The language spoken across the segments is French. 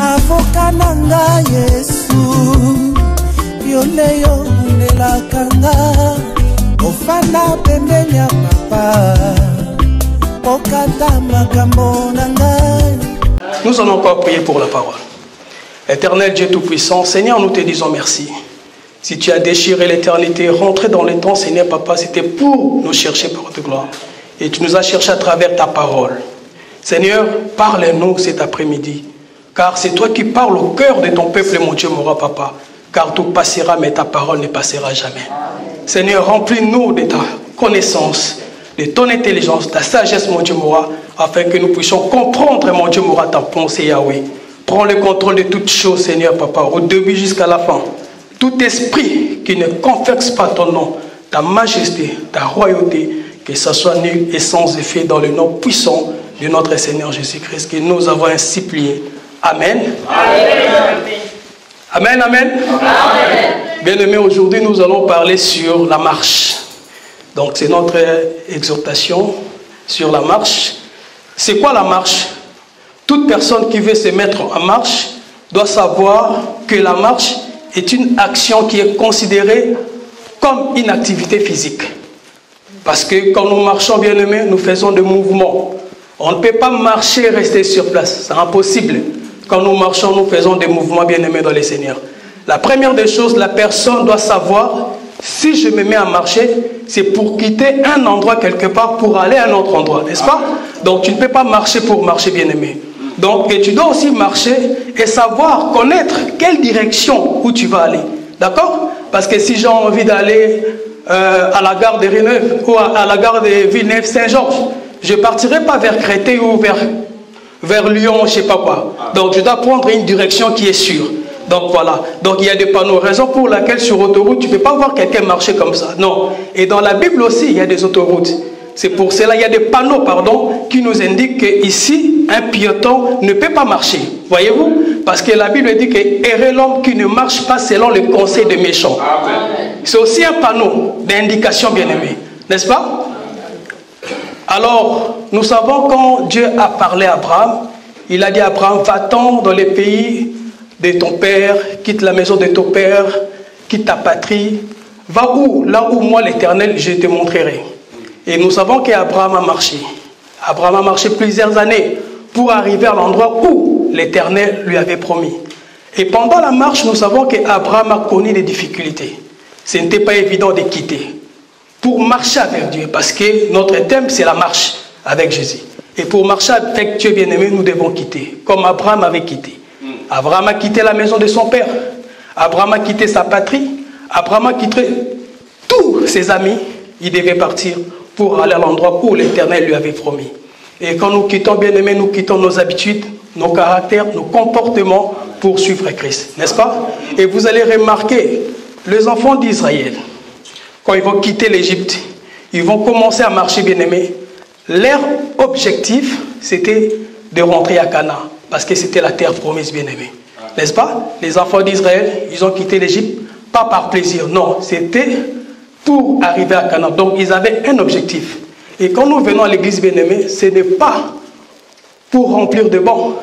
avocat nanga Yesu yoleyo nelakanga ofana pembeni ya papa okata makambo nanga. Nous allons encore prier pour la parole. Éternel Dieu Tout-Puissant, Seigneur, nous te disons merci. Si tu as déchiré l'éternité, rentré dans le temps, Seigneur Papa, c'était pour nous chercher par ta gloire. Et tu nous as cherché à travers ta parole. Seigneur, parle-nous cet après-midi. Car c'est toi qui parles au cœur de ton peuple, mon Dieu, mon roi Papa. Car tout passera, mais ta parole ne passera jamais. Seigneur, remplis-nous de ta connaissance, de ton intelligence, ta sagesse, mon Dieu, mon roi, afin que nous puissions comprendre, mon Dieu, mon roi, ta pensée, Yahweh. Prends le contrôle de toutes choses, Seigneur Papa, au début jusqu'à la fin. Tout esprit qui ne confesse pas ton nom, ta majesté, ta royauté, que ça soit nul et sans effet dans le nom puissant de notre Seigneur Jésus-Christ, que nous avons ainsi plié. Amen. Amen, amen. Amen. Bien-aimés, aujourd'hui nous allons parler sur la marche. Donc c'est notre exhortation sur la marche. C'est quoi la marche? Toute personne qui veut se mettre en marche doit savoir que la marche est une action qui est considérée comme une activité physique. Parce que quand nous marchons, bien-aimés, nous faisons des mouvements. On ne peut pas marcher et rester sur place. C'est impossible. Quand nous marchons, nous faisons des mouvements, bien-aimés dans le Seigneur. La première des choses, la personne doit savoir, si je me mets à marcher, c'est pour quitter un endroit quelque part pour aller à un autre endroit, n'est-ce pas? Donc tu ne peux pas marcher pour marcher, bien-aimé. Donc, et tu dois aussi marcher et savoir, connaître quelle direction où tu vas aller. D'accord? Parce que si j'ai envie d'aller à la gare de Villeneuve ou à la gare de Villeneuve-Saint-Georges, je ne partirai pas vers Créteil ou vers Lyon, je ne sais pas quoi. Donc, je dois prendre une direction qui est sûre. Donc, voilà. Donc, il y a des panneaux. Raison pour laquelle sur autoroute, tu ne peux pas voir quelqu'un marcher comme ça. Non. Et dans la Bible aussi, il y a des autoroutes. C'est pour cela qu'il y a des panneaux, pardon, qui nous indiquent qu'ici, un piéton ne peut pas marcher. Voyez-vous? Parce que la Bible dit que errer l'homme qui ne marche pas selon le conseil des méchants. C'est aussi un panneau d'indication, bien-aimé. N'est-ce pas? Alors, nous savons quand Dieu a parlé à Abraham, il a dit à Abraham, va-t'en dans les pays de ton père, quitte la maison de ton père, quitte ta patrie, va où? Là où moi, l'Éternel, je te montrerai. Et nous savons qu'Abraham a marché. Abraham a marché plusieurs années pour arriver à l'endroit où l'Éternel lui avait promis. Et pendant la marche, nous savons qu'Abraham a connu des difficultés. Ce n'était pas évident de quitter pour marcher avec Dieu, parce que notre thème, c'est la marche avec Jésus. Et pour marcher avec Dieu, bien-aimé, nous devons quitter, comme Abraham avait quitté. Abraham a quitté la maison de son père. Abraham a quitté sa patrie. Abraham a quitté tous ses amis. Il devait partir pour aller à l'endroit où l'Éternel lui avait promis. Et quand nous quittons, bien-aimés, nous quittons nos habitudes, nos caractères, nos comportements pour suivre Christ, n'est-ce pas? Et vous allez remarquer, les enfants d'Israël, quand ils vont quitter l'Égypte, ils vont commencer à marcher, bien-aimés. Leur objectif, c'était de rentrer à Canaan, parce que c'était la terre promise, bien-aimés. N'est-ce pas? Les enfants d'Israël, ils ont quitté l'Égypte, pas par plaisir, non, c'était pour arriver à Canaan. Donc, ils avaient un objectif. Et quand nous venons à l'église, bien-aimée, ce n'est pas pour remplir de bancs.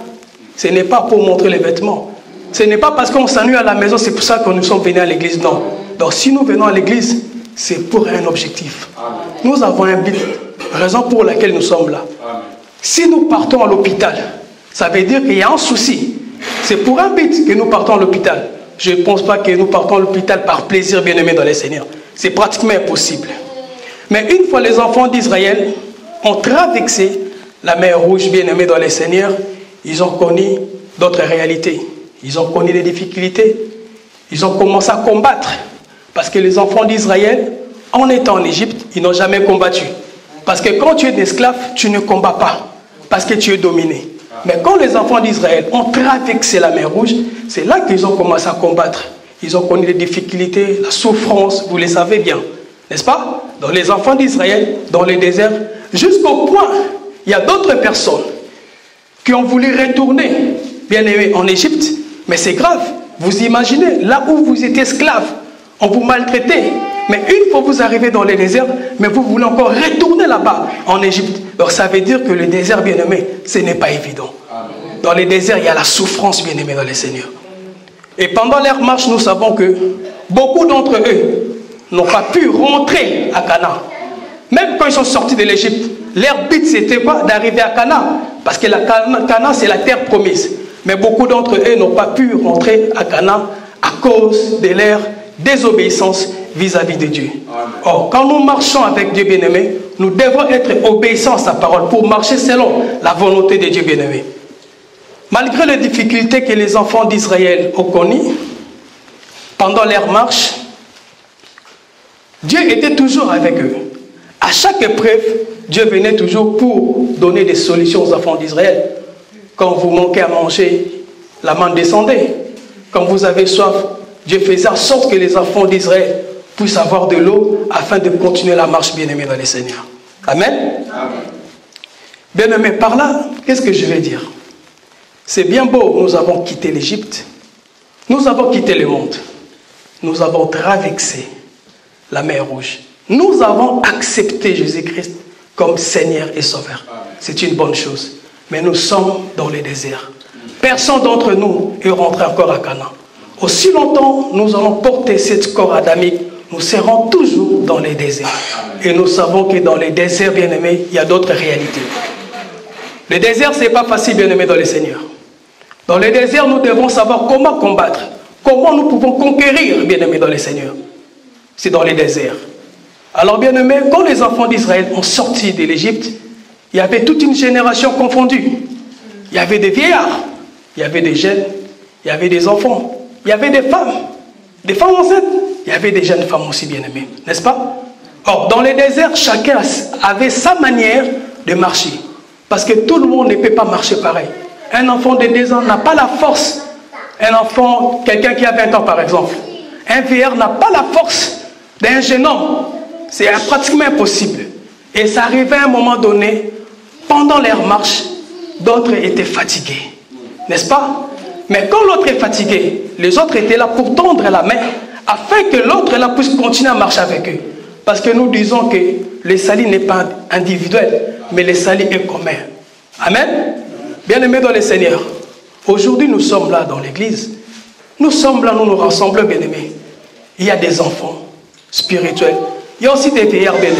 Ce n'est pas pour montrer les vêtements. Ce n'est pas parce qu'on s'ennuie à la maison, c'est pour ça que nous sommes venus à l'église. Non. Donc, si nous venons à l'église, c'est pour un objectif. Nous avons un but, raison pour laquelle nous sommes là. Si nous partons à l'hôpital, ça veut dire qu'il y a un souci. C'est pour un but que nous partons à l'hôpital. Je ne pense pas que nous partons à l'hôpital par plaisir, bien-aimé dans les Seigneurs. C'est pratiquement impossible. Mais une fois les enfants d'Israël ont traversé la mer Rouge, bien-aimés dans les Seigneurs, ils ont connu d'autres réalités. Ils ont connu des difficultés. Ils ont commencé à combattre. Parce que les enfants d'Israël, en étant en Égypte, ils n'ont jamais combattu. Parce que quand tu es esclave, tu ne combats pas. Parce que tu es dominé. Mais quand les enfants d'Israël ont traversé la mer Rouge, c'est là qu'ils ont commencé à combattre. Ils ont connu les difficultés, la souffrance, vous le savez bien. N'est-ce pas? Dans les enfants d'Israël, dans le désert, jusqu'au point, il y a d'autres personnes qui ont voulu retourner, bien aimé, en Égypte. Mais c'est grave. Vous imaginez, là où vous étiez esclave, on vous maltraitait. Mais une fois que vous arrivez dans le désert, mais vous voulez encore retourner là-bas, en Égypte. Alors ça veut dire que le désert, bien aimé, ce n'est pas évident. dans les déserts, il y a la souffrance, bien-aimés dans les Seigneurs. Et pendant leur marche, nous savons que beaucoup d'entre eux n'ont pas pu rentrer à Canaan. Même quand ils sont sortis de l'Égypte, leur but c'était quoi? D'arriver à Canaan. Parce que Canaan, c'est la terre promise. Mais beaucoup d'entre eux n'ont pas pu rentrer à Canaan à cause de leur désobéissance vis-à-vis de Dieu. Or, quand nous marchons avec Dieu bien-aimé, nous devons être obéissants à sa parole pour marcher selon la volonté de Dieu bien-aimé. Malgré les difficultés que les enfants d'Israël ont connues, pendant leur marche, Dieu était toujours avec eux. À chaque épreuve, Dieu venait toujours pour donner des solutions aux enfants d'Israël. Quand vous manquez à manger, la manne descendait. Quand vous avez soif, Dieu faisait en sorte que les enfants d'Israël puissent avoir de l'eau afin de continuer la marche bien-aimée dans les Seigneurs. Amen. Bien-aimé, par là, qu'est-ce que je vais dire? C'est bien beau, nous avons quitté l'Égypte, nous avons quitté le monde, nous avons traversé la mer Rouge, nous avons accepté Jésus-Christ comme Seigneur et Sauveur. C'est une bonne chose, mais nous sommes dans le désert. Personne d'entre nous est rentré encore à Canaan. Aussi longtemps nous allons porter cette corps adamique, nous serons toujours dans les déserts. Et nous savons que dans les déserts, bien-aimés, il y a d'autres réalités. Le désert, ce n'est pas facile, bien-aimés, dans le Seigneur. Dans le désert, nous devons savoir comment combattre, comment nous pouvons conquérir, bien-aimés, dans le Seigneur. C'est dans les déserts. Alors, bien-aimés, quand les enfants d'Israël ont sorti de l'Égypte, il y avait toute une génération confondue. Il y avait des vieillards, il y avait des jeunes, il y avait des enfants, il y avait des femmes enceintes, il y avait des jeunes femmes aussi, bien-aimées, n'est-ce pas? Or, dans les déserts, chacun avait sa manière de marcher. Parce que tout le monde ne peut pas marcher pareil. Un enfant de 2 ans n'a pas la force. Un enfant, quelqu'un qui a 20 ans par exemple. Un vieillard n'a pas la force d'un jeune homme. C'est pratiquement impossible. Et ça arrivait à un moment donné, pendant leur marche, d'autres étaient fatigués. N'est-ce pas? Mais quand l'autre est fatigué, les autres étaient là pour tendre la main afin que l'autre là puisse continuer à marcher avec eux. Parce que nous disons que le salut n'est pas individuel, mais le salut est commun. Amen. Bien-aimés dans le Seigneur, aujourd'hui nous sommes là dans l'église. Nous sommes là, nous nous rassemblons, bien-aimés. Il y a des enfants spirituels. Il y a aussi des vieillards, bien-aimés.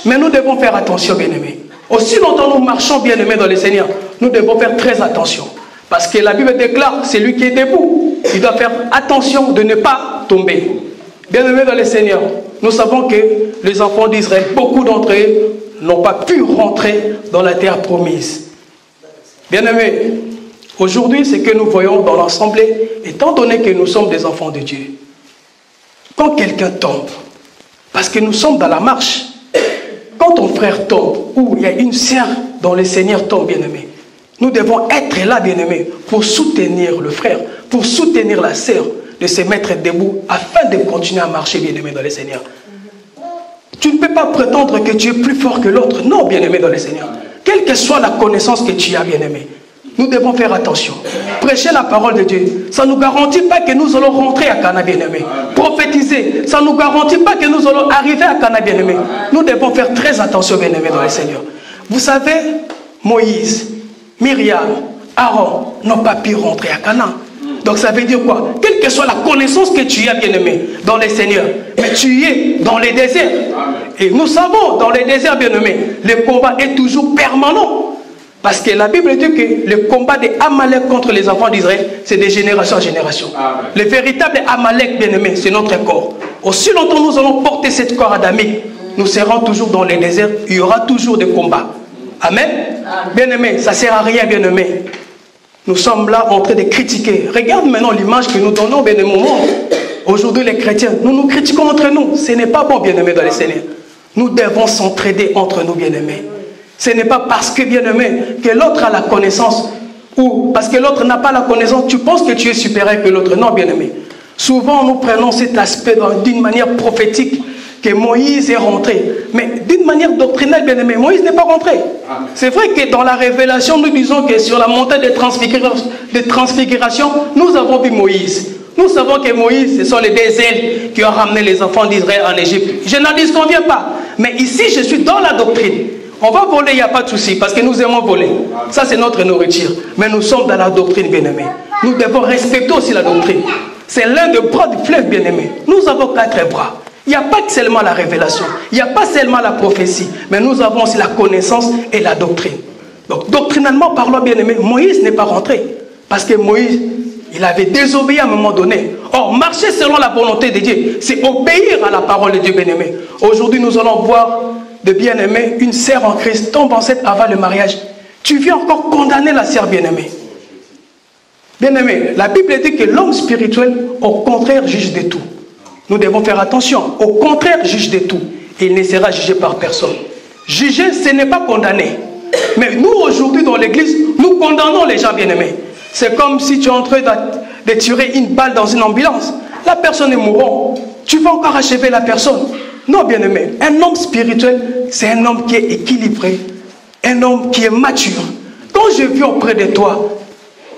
Mais nous devons faire attention, bien-aimés. Aussi longtemps nous marchons, bien-aimés dans le Seigneur, nous devons faire très attention. Parce que la Bible déclare, c'est lui qui est debout. Il doit faire attention de ne pas tomber. Bien-aimés dans le Seigneur, nous savons que les enfants d'Israël, beaucoup d'entre eux, n'ont pas pu rentrer dans la terre promise. Bien-aimés, aujourd'hui, ce que nous voyons dans l'assemblée, étant donné que nous sommes des enfants de Dieu, quand quelqu'un tombe, parce que nous sommes dans la marche, quand ton frère tombe, ou il y a une sœur dont le Seigneur tombe, bien-aimé, nous devons être là, bien-aimés, pour soutenir le frère, pour soutenir la sœur, de se mettre debout, afin de continuer à marcher, bien-aimé, dans le Seigneur. Tu ne peux pas prétendre que tu es plus fort que l'autre. Non, bien-aimé dans le Seigneur. Quelle que soit la connaissance que tu as, bien-aimé, nous devons faire attention. Prêcher la parole de Dieu, ça ne nous garantit pas que nous allons rentrer à Canaan, bien-aimé. Prophétiser, ça ne nous garantit pas que nous allons arriver à Canaan, bien-aimé. Nous devons faire très attention, bien-aimé dans le Seigneur. Vous savez, Moïse, Myriam, Aaron n'ont pas pu rentrer à Canaan. Donc ça veut dire quoi? Quelle que soit la connaissance que tu as, bien-aimé, dans les Seigneurs, mais tu es dans les déserts. Et nous savons, dans les déserts, bien-aimé, le combat est toujours permanent. Parce que la Bible dit que le combat des Amalek contre les enfants d'Israël, c'est de génération en génération. Le véritable Amalek, bien-aimé, c'est notre corps. Aussi longtemps nous allons porter cette corps adamique, nous serons toujours dans les déserts, il y aura toujours des combats. Amen. Bien-aimé, ça ne sert à rien, bien-aimé. Nous sommes là en train de critiquer. Regarde maintenant l'image que nous donnons, bien-aimé, au monde. Aujourd'hui, les chrétiens, nous nous critiquons entre nous. Ce n'est pas bon, bien-aimé, dans les Seigneurs. Nous devons s'entraider entre nous, bien-aimés. Ce n'est pas parce que, bien-aimé, que l'autre a la connaissance, ou parce que l'autre n'a pas la connaissance, tu penses que tu es supérieur que l'autre. Non, bien-aimé. Souvent, nous prenons cet aspect d'une manière prophétique, que Moïse est rentré. Mais d'une manière doctrinale, bien-aimé, Moïse n'est pas rentré. C'est vrai que dans la révélation, nous disons que sur la montagne de transfiguration, nous avons vu Moïse. Nous savons que Moïse, ce sont les 2 ailes qui ont ramené les enfants d'Israël en Égypte. Je n'en disconviens pas. Mais ici, je suis dans la doctrine. On va voler, il n'y a pas de souci, parce que nous aimons voler. Ça, c'est notre nourriture. Mais nous sommes dans la doctrine, bien-aimés. Nous devons respecter aussi la doctrine. C'est l'un des bras du fleuve, bien-aimés. Nous avons 4 bras. Il n'y a pas seulement la révélation, il n'y a pas seulement la prophétie, mais nous avons aussi la connaissance et la doctrine. Donc, doctrinalement parlant, bien-aimés, Moïse n'est pas rentré. Parce que Moïse, il avait désobéi à un moment donné. Or, marcher selon la volonté de Dieu, c'est obéir à la parole de Dieu, bien-aimé. Aujourd'hui, nous allons voir de bien-aimé, une sœur en Christ tombe enceinte avant le mariage. Tu viens encore condamner la sœur bien-aimée. Bien-aimé, la Bible dit que l'homme spirituel, au contraire, juge de tout. Nous devons faire attention. Au contraire, juge de tout. Il ne sera jugé par personne. Juger, ce n'est pas condamner. Mais nous, aujourd'hui, dans l'église, nous condamnons les gens bien-aimés. C'est comme si tu es en train de tirer une balle dans une ambulance. La personne est mourante. Tu vas encore achever la personne. Non, bien-aimé. Un homme spirituel, c'est un homme qui est équilibré. Un homme qui est mature. Quand je viens auprès de toi,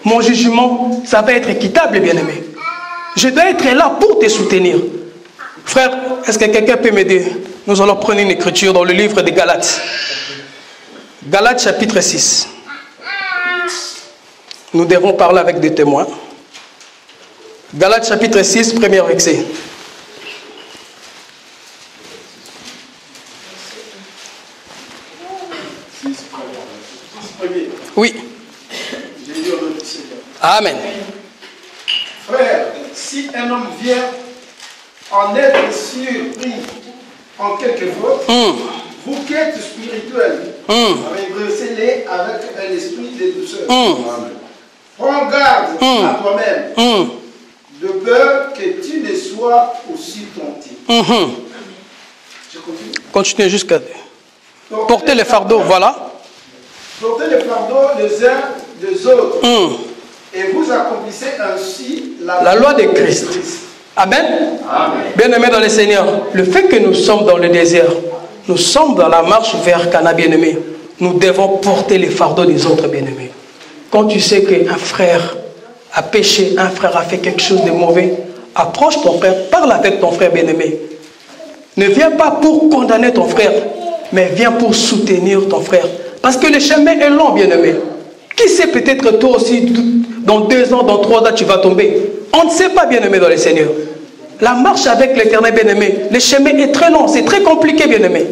mon jugement, ça va être équitable, bien-aimé. Je dois être là pour te soutenir. Frère, est-ce que quelqu'un peut m'aider? Nous allons prendre une écriture dans le livre de Galates. Galates chapitre 6. Nous devons parler avec des témoins. Galates chapitre 6, premier verset. Oui. Amen. Frère, si un homme vient en être surpris en quelque faute, vous qui êtes spirituel, redressez-les avec un esprit de douceur. Prends garde à toi-même, de peur que tu ne sois aussi tenté. Je continue. Continuez jusqu'à... Portez les fardeaux, voilà. Portez les fardeaux les uns des autres. Et vous accomplissez ainsi la loi de Christ. Amen. Bien-aimés dans le Seigneur, le fait que nous sommes dans le désert, nous sommes dans la marche vers Cana, bien-aimé, nous devons porter les fardeaux des autres, bien-aimés. Quand tu sais qu'un frère a péché, un frère a fait quelque chose de mauvais, approche ton frère, parle avec ton frère, bien-aimé. Ne viens pas pour condamner ton frère, mais viens pour soutenir ton frère. Parce que le chemin est long, bien-aimé. Qui sait, peut-être toi aussi, dans 2 ans, dans 3 ans, tu vas tomber. On ne sait pas, bien-aimé, dans le Seigneur. La marche avec l'Éternel, bien-aimé, le chemin est très long, c'est très compliqué, bien-aimé.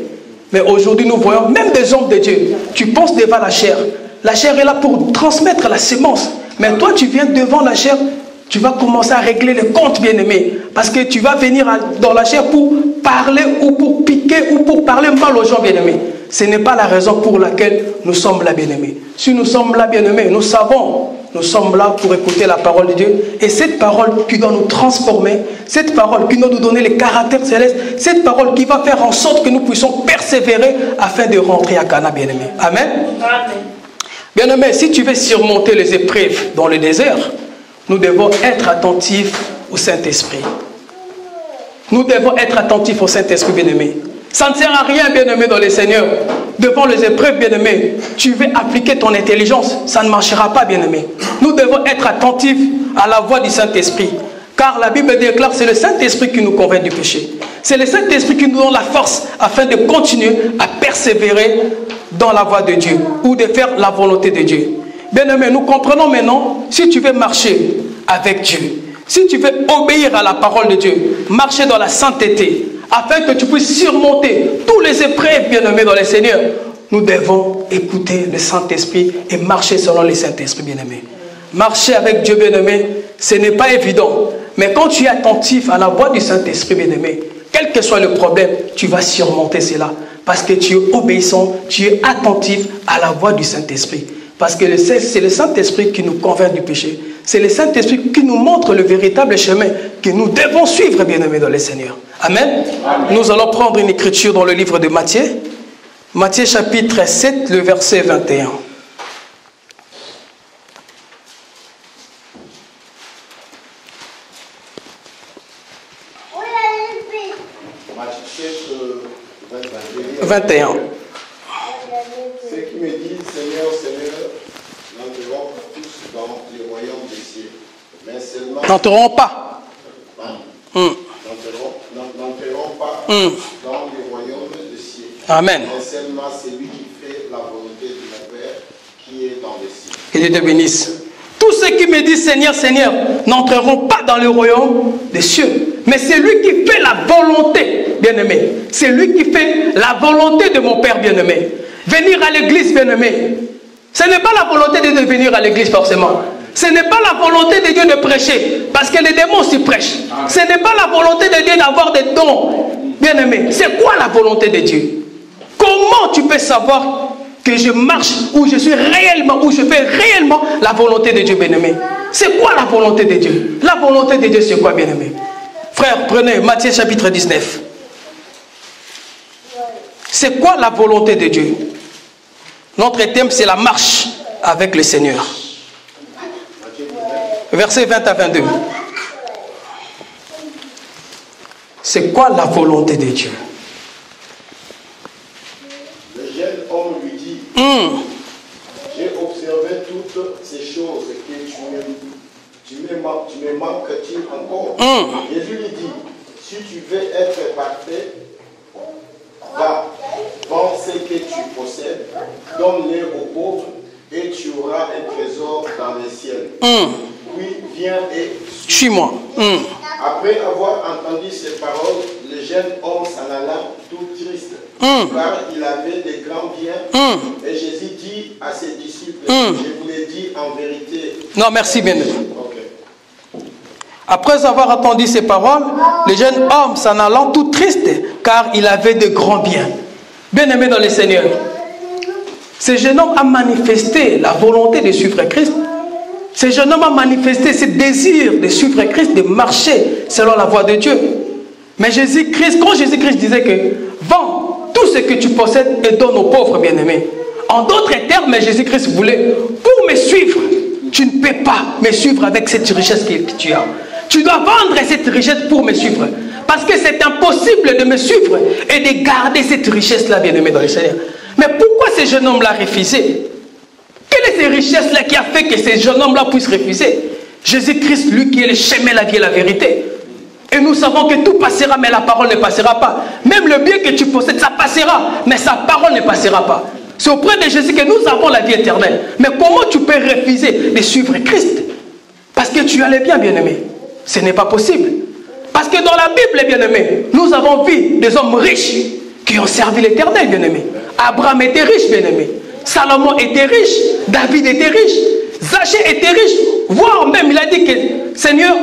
Mais aujourd'hui, nous voyons même des hommes de Dieu. Tu penses devant la chair. La chair est là pour transmettre la sémence. Mais toi, tu viens devant la chair, tu vas commencer à régler les comptes, bien-aimé. Parce que tu vas venir dans la chair pour parler ou pour piquer ou pour parler mal aux gens, bien-aimés. Ce n'est pas la raison pour laquelle nous sommes là, bien-aimés. Si nous sommes là, bien-aimés, nous savons, nous sommes là pour écouter la parole de Dieu. Et cette parole qui doit nous transformer, cette parole qui doit nous donner les caractères célestes, cette parole qui va faire en sorte que nous puissions persévérer afin de rentrer à Cana, bien-aimés. Amen. Bien-aimés, si tu veux surmonter les épreuves dans le désert, nous devons être attentifs au Saint-Esprit. Nous devons être attentifs au Saint-Esprit, bien-aimés. Ça ne sert à rien, bien-aimé, dans le Seigneur. Devant les épreuves, bien-aimé, tu veux appliquer ton intelligence, ça ne marchera pas, bien-aimé. Nous devons être attentifs à la voix du Saint-Esprit. Car la Bible déclare que c'est le Saint-Esprit qui nous convainc du péché. C'est le Saint-Esprit qui nous donne la force afin de continuer à persévérer dans la voie de Dieu ou de faire la volonté de Dieu. Bien-aimé, nous comprenons maintenant, si tu veux marcher avec Dieu, si tu veux obéir à la parole de Dieu, marcher dans la sainteté, afin que tu puisses surmonter tous les épreuves, bien-aimés dans le Seigneur, nous devons écouter le Saint-Esprit et marcher selon le Saint-Esprit, bien-aimé. Marcher avec Dieu, bien-aimé, ce n'est pas évident. Mais quand tu es attentif à la voix du Saint-Esprit, bien-aimé, quel que soit le problème, tu vas surmonter cela. Parce que tu es obéissant, tu es attentif à la voix du Saint-Esprit. Parce que c'est le Saint-Esprit qui nous convainc du péché. C'est le Saint-Esprit qui nous montre le véritable chemin que nous devons suivre, bien-aimés dans le Seigneur. Amen. Nous allons prendre une écriture dans le livre de Matthieu. Matthieu chapitre 7, le verset 21. « 21. Ceux qui me disent Seigneur, Seigneur, n'entreront pas tous dans le royaume des cieux, mais seulement... N'entreront pas. N'entreront pas dans le royaume des cieux. Amen. Mais seulement celui qui la volonté de mon Père qui est dans les cieux. Que Dieu te bénisse. Tous ceux qui me disent Seigneur, Seigneur, n'entreront pas dans le royaume des cieux. Mais c'est lui qui fait la volonté, bien-aimé. C'est lui qui fait la volonté de mon Père, bien-aimé. Venir à l'église, bien-aimé. Ce n'est pas la volonté de Dieu de venir à l'église, forcément. Ce n'est pas la volonté de Dieu de prêcher. Parce que les démons s'y prêchent. Ce n'est pas la volonté de Dieu d'avoir des dons, bien-aimé. C'est quoi la volonté de Dieu? Comment tu peux savoir que je marche où je suis réellement, où je fais réellement la volonté de Dieu, bien-aimé? C'est quoi la volonté de Dieu? La volonté de Dieu, c'est quoi, bien-aimé? Frère, prenez Matthieu chapitre 19. C'est quoi la volonté de Dieu? Notre thème, c'est la marche avec le Seigneur. Versets 20 à 22. C'est quoi la volonté de Dieu? Le jeune homme lui dit, j'ai observé toutes ces choses que tu me manques-t-il encore? Jésus lui dit, si tu veux être parfait, va, vends ce que tu possèdes, donne-les aux pauvres, et tu auras un trésor dans les ciels. Puis viens et suis-moi. Après avoir entendu ces paroles, le jeune homme s'en alla tout triste, car il avait de grands biens. Et Jésus dit à ses disciples, je vous l'ai dit en vérité. Non, merci bien. Okay. Après avoir entendu ces paroles, le jeune homme s'en allant tout triste, car il avait de grands biens. Bien-aimé dans le Seigneur, ce jeune homme a manifesté la volonté de suivre Christ. Ce jeune homme a manifesté ce désir de suivre Christ, de marcher selon la voie de Dieu. Mais Jésus-Christ, quand Jésus-Christ disait que vends tout ce que tu possèdes et donne aux pauvres, bien-aimés. En d'autres termes, Jésus-Christ voulait, pour me suivre, tu ne peux pas me suivre avec cette richesse que tu as. Tu dois vendre cette richesse pour me suivre. Parce que c'est impossible de me suivre et de garder cette richesse-là, bien-aimé dans le Seigneur. Mais pourquoi ce jeune homme l'a refusé? Quelle est cette richesse-là qui a fait que ce jeune homme-là puisse refuser? Jésus-Christ, lui qui est le chemin, la vie et la vérité. Et nous savons que tout passera, mais la parole ne passera pas. Même le bien que tu possèdes, ça passera, mais sa parole ne passera pas. C'est auprès de Jésus que nous avons la vie éternelle. Mais comment tu peux refuser de suivre Christ? Parce que tu as le bien, bien-aimé. Ce n'est pas possible. Parce que dans la Bible, bien-aimé, nous avons vu des hommes riches qui ont servi l'Éternel, bien-aimé. Abraham était riche, bien-aimé. Salomon était riche. David était riche. Zachée était riche. Voire même, il a dit que, Seigneur,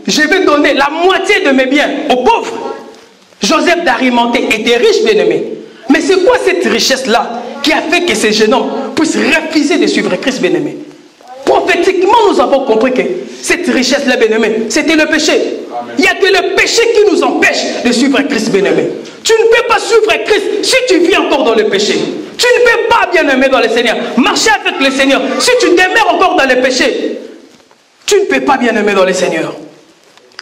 je vais donner la moitié de mes biens aux pauvres. Joseph d'Arimathée était riche, bien-aimé. Mais c'est quoi cette richesse-là qui a fait que ces jeunes hommes puissent refuser de suivre Christ, bien-aimé? Prophétiquement, nous avons compris que cette richesse-là, bien-aimé, c'était le péché. Il n'y a que le péché qui nous empêche de suivre Christ, bien-aimé. Tu ne peux pas suivre Christ si tu vis encore dans le péché. Tu ne peux pas, bien-aimé, dans le Seigneur, marcher avec le Seigneur si tu demeures encore dans le péché. Tu ne peux pas, bien-aimé, dans le Seigneur.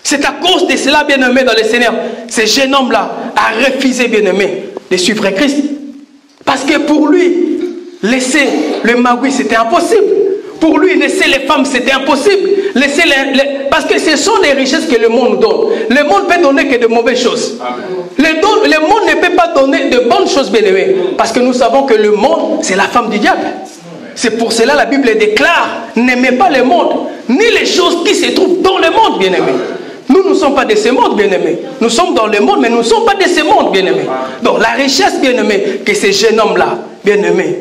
C'est à cause de cela, bien-aimé, dans le Seigneur, ce jeune homme-là a refusé, bien-aimé, de suivre Christ. Parce que pour lui, laisser le magouille, c'était impossible. Pour lui, laisser les femmes, c'était impossible. Laisser parce que ce sont les richesses que le monde nous donne. Le monde peut donner que de mauvaises choses. Le monde ne peut pas donner de bonnes choses, bien-aimés. Parce que nous savons que le monde, c'est la femme du diable. C'est pour cela que la Bible déclare, n'aimez pas le monde, ni les choses qui se trouvent dans le monde, bien-aimés. Nous ne sommes pas de ce monde, bien-aimés. Nous sommes dans le monde, mais nous ne sommes pas de ce monde, bien-aimés. Donc la richesse, bien-aimés, que ce jeune homme-là, bien-aimé,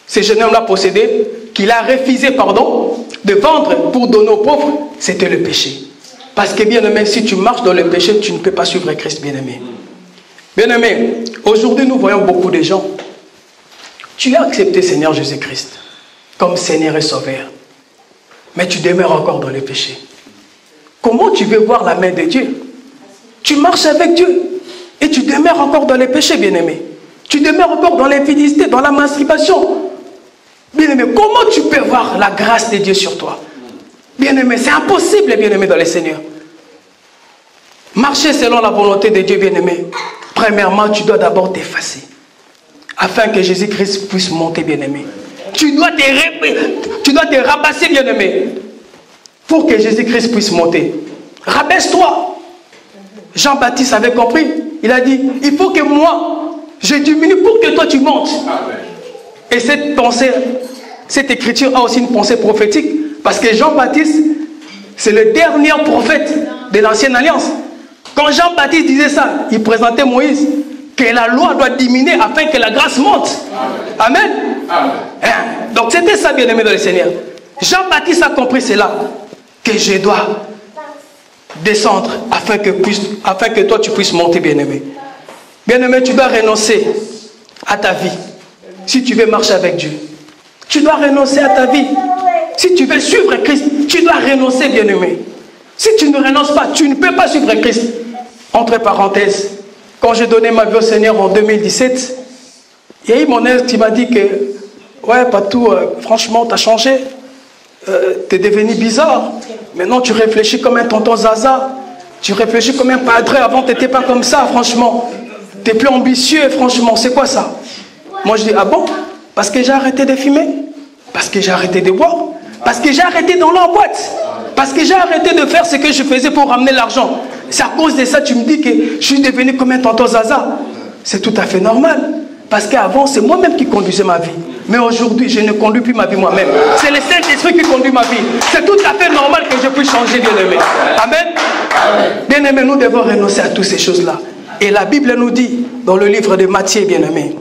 ce jeune homme-là possédait, qu'il a refusé, pardon, de vendre pour donner aux pauvres, c'était le péché. Parce que, bien-aimé, si tu marches dans le péché, tu ne peux pas suivre Christ, bien-aimé. Bien-aimé, aujourd'hui, nous voyons beaucoup de gens. Tu as accepté Seigneur Jésus-Christ comme Seigneur et Sauveur, mais tu demeures encore dans le péché. Comment tu veux voir la main de Dieu? Tu marches avec Dieu et tu demeures encore dans le péché, bien-aimé. Tu demeures encore dans l'infidélité, dans la masturbation. Bien-aimé, comment tu peux voir la grâce de Dieu sur toi? Bien-aimé, c'est impossible, bien-aimé, dans le Seigneur. Marcher selon la volonté de Dieu, bien-aimé. Premièrement, tu dois d'abord t'effacer. Afin que Jésus-Christ puisse monter, bien-aimé. Tu dois te rabasser, bien-aimé. Pour que Jésus-Christ puisse monter. Rabaisse-toi. Jean-Baptiste avait compris. Il a dit, il faut que moi, je diminue pour que toi tu montes. Et cette pensée, cette écriture a aussi une pensée prophétique. Parce que Jean-Baptiste, c'est le dernier prophète de l'Ancienne Alliance. Quand Jean-Baptiste disait ça, il présentait Moïse, que la loi doit diminuer afin que la grâce monte. Amen. Amen. Donc c'était ça, bien-aimé dans le Seigneur. Jean-Baptiste a compris cela, que je dois descendre afin que toi tu puisses monter, bien-aimé. Bien-aimé, tu dois renoncer à ta vie si tu veux marcher avec Dieu. Tu dois renoncer à ta vie. Si tu veux suivre Christ, tu dois renoncer, bien-aimé. Si tu ne renonces pas, tu ne peux pas suivre Christ. Entre parenthèses, quand j'ai donné ma vie au Seigneur en 2017, il y a eu mon ex qui m'a dit que, ouais, Patou, franchement, tu as changé. Tu es devenu bizarre. Maintenant, tu réfléchis comme un tonton Zaza. Tu réfléchis comme un padre. Avant, tu n'étais pas comme ça, franchement. Tu es plus ambitieux, franchement. C'est quoi ça? Moi, je dis, ah bon? Parce que j'ai arrêté de fumer. Parce que j'ai arrêté de boire. Parce que j'ai arrêté dans la boîte. Parce que j'ai arrêté de faire ce que je faisais pour ramener l'argent. C'est à cause de ça tu me dis que je suis devenu comme un tonton Zaza. C'est tout à fait normal. Parce qu'avant, c'est moi-même qui conduisais ma vie. Mais aujourd'hui, je ne conduis plus ma vie moi-même. C'est le Saint-Esprit qui conduit ma vie. C'est tout à fait normal que je puisse changer, bien-aimé. Amen. Bien-aimé, nous devons renoncer à toutes ces choses-là. Et la Bible nous dit, dans le livre de Matthieu, bien-aimé,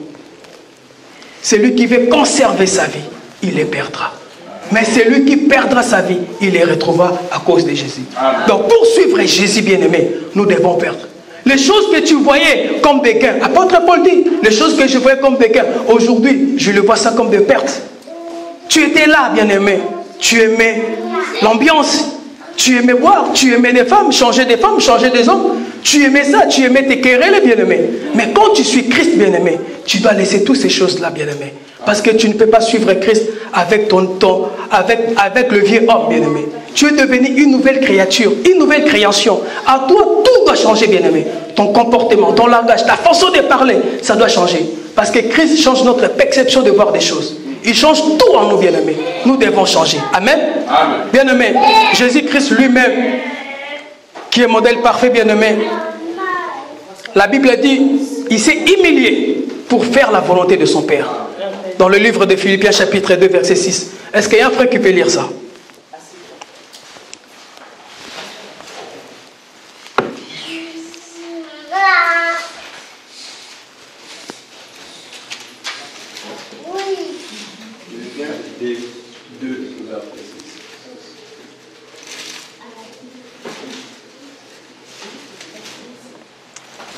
celui qui veut conserver sa vie, il les perdra. Mais celui qui perdra sa vie, il les retrouvera à cause de Jésus. Donc pour suivre Jésus, bien-aimé, nous devons perdre. Les choses que tu voyais comme des gains, apôtre Paul dit, les choses que je voyais comme des gains, aujourd'hui, je le vois ça comme des pertes. Tu étais là, bien-aimé, tu aimais l'ambiance, tu aimais boire, tu aimais des femmes, changer des hommes, tu aimais ça, tu aimais te quereller, bien-aimé. Mais quand tu suis Christ, bien-aimé, tu dois laisser toutes ces choses-là, bien-aimé. Parce que tu ne peux pas suivre Christ avec avec le vieux homme, bien-aimé. Tu es devenu une nouvelle créature, une nouvelle création. À toi, tout doit changer, bien-aimé. Ton comportement, ton langage, ta façon de parler, ça doit changer. Parce que Christ change notre perception de voir des choses. Il change tout en nous, bien-aimés. Nous devons changer. Amen. Bien-aimé, Jésus-Christ lui-même, qui est modèle parfait, bien-aimé, la Bible dit, il s'est humilié pour faire la volonté de son Père. Dans le livre de Philippiens chapitre 2 verset 6. Est-ce qu'il y a un frère qui peut lire ça?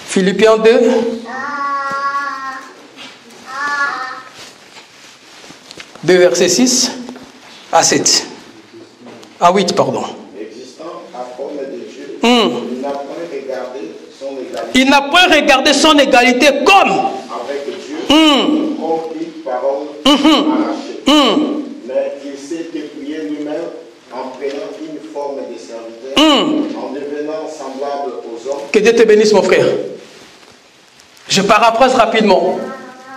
Philippiens 2. Verset 6 à 7. À 8, pardon. Existant à forme de Dieu, il n'a point regardé son égalité comme avec Dieu, comme une parole arrachée. Mais il s'est dépouillé lui-même en prenant une forme de serviteur, en devenant semblable aux hommes. Que Dieu te bénisse, mon frère. Je paraphrase rapidement.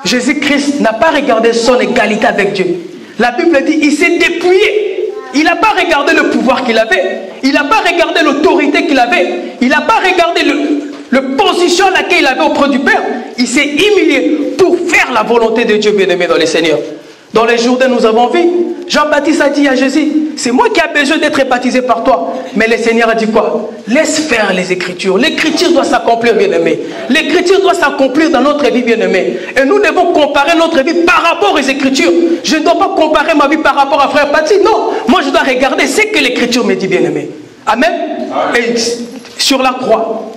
Jésus-Christ n'a pas regardé son égalité avec Dieu. La Bible dit il s'est dépouillé. Il n'a pas regardé le pouvoir qu'il avait. Il n'a pas regardé l'autorité qu'il avait. Il n'a pas regardé le position à laquelle il avait auprès du Père. Il s'est humilié pour faire la volonté de Dieu, bien-aimé dans le Seigneur. Dans les jours où nous avons vu, Jean-Baptiste a dit à Jésus, c'est moi qui ai besoin d'être baptisé par toi. Mais le Seigneur a dit quoi? Laisse faire les Écritures. L'Écriture doit s'accomplir, bien-aimé. L'Écriture doit s'accomplir dans notre vie, bien-aimé. Et nous devons comparer notre vie par rapport aux Écritures. Je ne dois pas comparer ma vie par rapport à frère Paty. Non, moi je dois regarder ce que l'Écriture me dit, bien-aimé. Amen. Et sur la croix,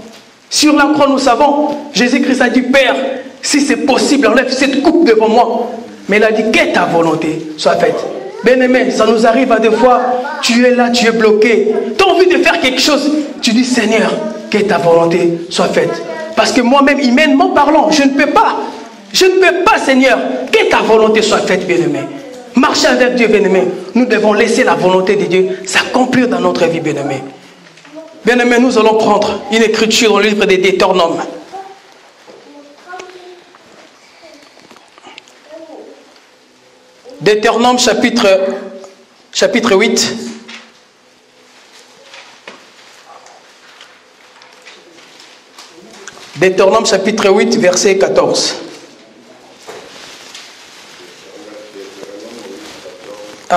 nous savons, Jésus-Christ a dit, Père, si c'est possible, enlève cette coupe devant moi. Mais il a dit, que ta volonté soit faite. Bien-aimé, ça nous arrive à des fois, tu es là, tu es bloqué. Tu as envie de faire quelque chose. Tu dis, Seigneur, que ta volonté soit faite. Parce que moi-même, humainement parlant, je ne peux pas. Je ne peux pas, Seigneur, que ta volonté soit faite, bien-aimé. Marcher avec Dieu, bien-aimé. Nous devons laisser la volonté de Dieu s'accomplir dans notre vie, bien-aimé. Bien-aimé, nous allons prendre une écriture dans le livre des Deutéronomes. Deutéronome chapitre 8. Deutéronome chapitre 8, verset 14.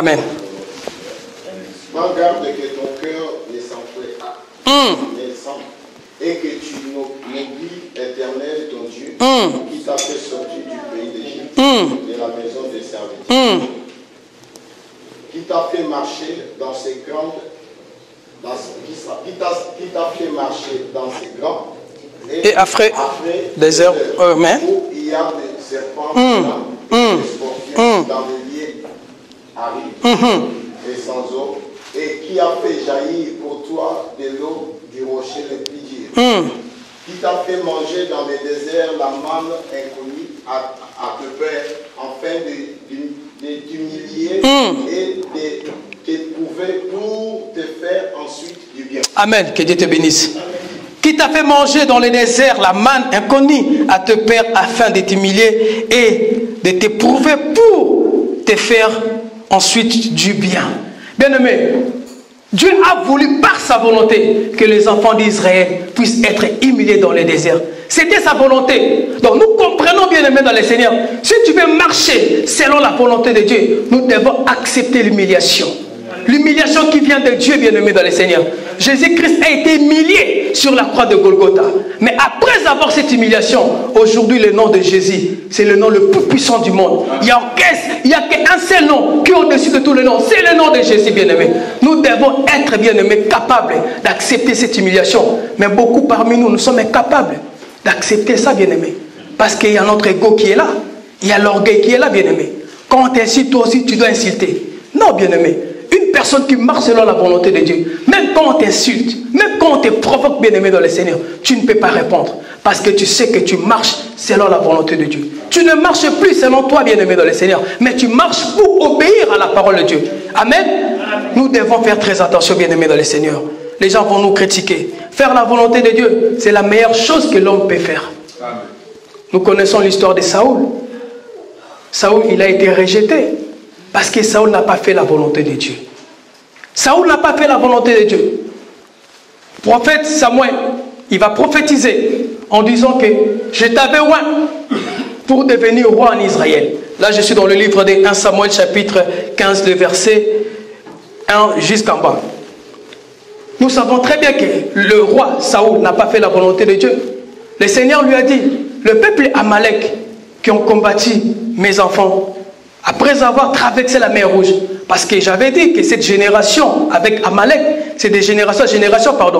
Amen. Prends garde que ton cœur ne s'enfle et que tu n'oublies l'Éternel ton Dieu qui t'a fait sortir du pays d'Égypte, de la maison des serviteurs, qui t'a fait marcher dans ces grandes, qui t'a fait marcher dans ces grands et après désert, où il y a des serpents des scorpions dans les lieux arides et sans eau, et qui a fait jaillir pour toi de l'eau du rocher le plus dur, qui t'a fait manger dans le désert la manne inconnue à te faire, afin de t'humilier et de t'éprouver pour te faire ensuite du bien. Amen, que Dieu te bénisse. Qui t'a fait manger dans le désert la manne inconnue à te perdre afin de t'humilier et de t'éprouver pour te faire ensuite du bien. Bien-aimé, Dieu a voulu par sa volonté que les enfants d'Israël puissent être humiliés dans le désert. C'était sa volonté. Donc nous comprenons, bien-aimé dans le Seigneur, si tu veux marcher selon la volonté de Dieu, nous devons accepter l'humiliation. L'humiliation qui vient de Dieu, bien-aimé dans le Seigneur. Jésus-Christ a été humilié sur la croix de Golgotha. Mais après avoir cette humiliation, aujourd'hui le nom de Jésus, c'est le nom le plus puissant du monde. Il n'y a qu'un seul nom qui est au-dessus de tous les noms. C'est le nom de Jésus, bien-aimé. Nous devons être, bien-aimés, capables d'accepter cette humiliation. Mais beaucoup parmi nous, nous sommes incapables d'accepter ça, bien-aimé. Parce qu'il y a notre ego qui est là. Il y a l'orgueil qui est là, bien-aimé. Quand on t'insulte, toi aussi, tu dois insulter. Non, bien-aimé. Une personne qui marche selon la volonté de Dieu, même quand on t'insulte, même quand on te provoque, bien-aimé dans le Seigneur, tu ne peux pas répondre. Parce que tu sais que tu marches selon la volonté de Dieu. Tu ne marches plus selon toi, bien-aimé dans le Seigneur, mais tu marches pour obéir à la parole de Dieu. Amen. Nous devons faire très attention, bien-aimé dans le Seigneur. Les gens vont nous critiquer. Faire la volonté de Dieu, c'est la meilleure chose que l'homme peut faire. Amen. Nous connaissons l'histoire de Saoul. Saoul, il a été rejeté. Parce que Saoul n'a pas fait la volonté de Dieu. Saoul n'a pas fait la volonté de Dieu. Prophète Samuel, il va prophétiser en disant que je t'avais oint pour devenir roi en Israël. Là, je suis dans le livre de 1 Samuel, chapitre 15, le verset 1 jusqu'en bas. Nous savons très bien que le roi Saoul n'a pas fait la volonté de Dieu. Le Seigneur lui a dit, le peuple Amalek qui ont combattu mes enfants, après avoir traversé la mer Rouge, parce que j'avais dit que cette génération avec Amalek, c'est des générations,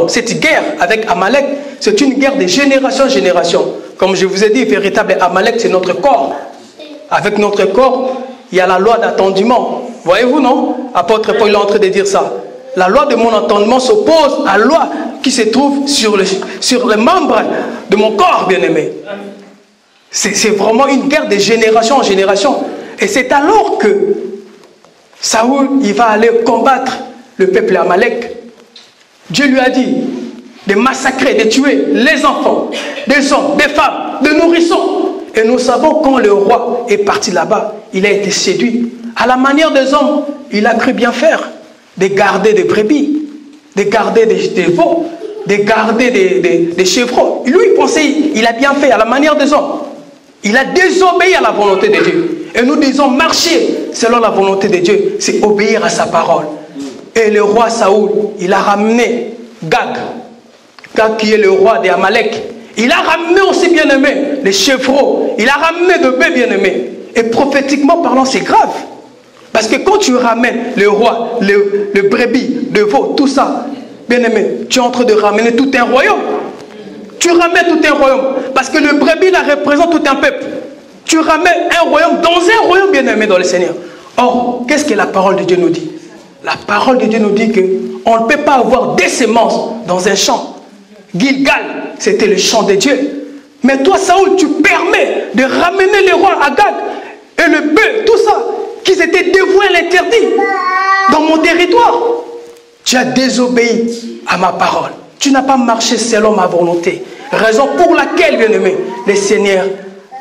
cette guerre avec Amalek, c'est une guerre de génération en génération. Comme je vous ai dit, véritable Amalek, c'est notre corps. Avec notre corps, il y a la loi d'attendement. Voyez-vous, non? Apôtre Paul est en train de dire ça. La loi de mon entendement s'oppose à la loi qui se trouve sur les membres de mon corps, bien-aimé. C'est vraiment une guerre de génération en génération. Et c'est alors que Saoul, il va aller combattre le peuple Amalek. Dieu lui a dit de massacrer, de tuer les enfants, des hommes, des femmes, des nourrissons. Et nous savons quand le roi est parti là-bas, il a été séduit. À la manière des hommes, il a cru bien faire. De garder des brebis, de garder des veaux, de garder des chevreaux. Lui, il pensait, il a bien fait à la manière des hommes. Il a désobéi à la volonté de Dieu. Et nous disons marcher selon la volonté de Dieu, c'est obéir à sa parole. Et le roi Saoul, il a ramené Gag, qui est le roi des Amalek. Il a ramené aussi, bien-aimé, les chevreaux. Il a ramené de bœufs, bien-aimés. Et prophétiquement parlant, c'est grave. Parce que quand tu ramènes le roi, le brebis, le veau, tout ça, bien-aimé, tu es en train de ramener tout un royaume. Tu ramènes tout un royaume. Parce que le brebis, là, représente tout un peuple. Tu ramènes un royaume dans un royaume, bien-aimé dans le Seigneur. Or, qu'est-ce que la parole de Dieu nous dit? La parole de Dieu nous dit qu'on ne peut pas avoir des semences dans un champ. Gilgal, c'était le champ de Dieu. Mais toi, Saoul, tu permets de ramener le roi Agag et le bœuf, tout ça, qui s'étaient dévoués à l'interdit dans mon territoire. Tu as désobéi à ma parole. Tu n'as pas marché selon ma volonté. Raison pour laquelle, bien-aimé, le Seigneur